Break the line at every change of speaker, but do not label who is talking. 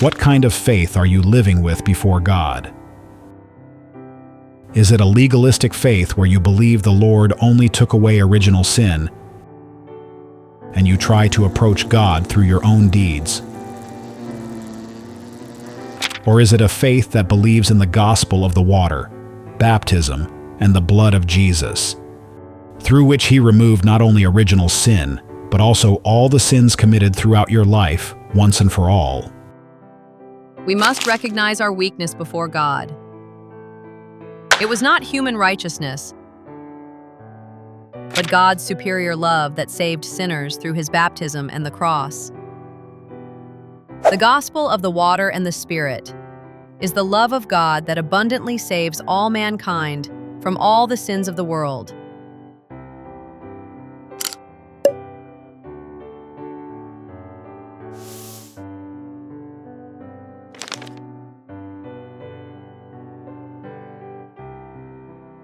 What kind of faith are you living with before God? Is it a legalistic faith where you believe the Lord only took away original sin, and you try to approach God through your own deeds? Or is it a faith that believes in the gospel of the water, baptism, and the blood of Jesus, through which He removed not only original sin, but also all the sins committed throughout your life, once and for all?
We must recognize our weakness before God. It was not human righteousness, but God's superior love that saved sinners through His baptism and the cross. The gospel of the water and the Spirit is the love of God that abundantly saves all mankind from all the sins of the world.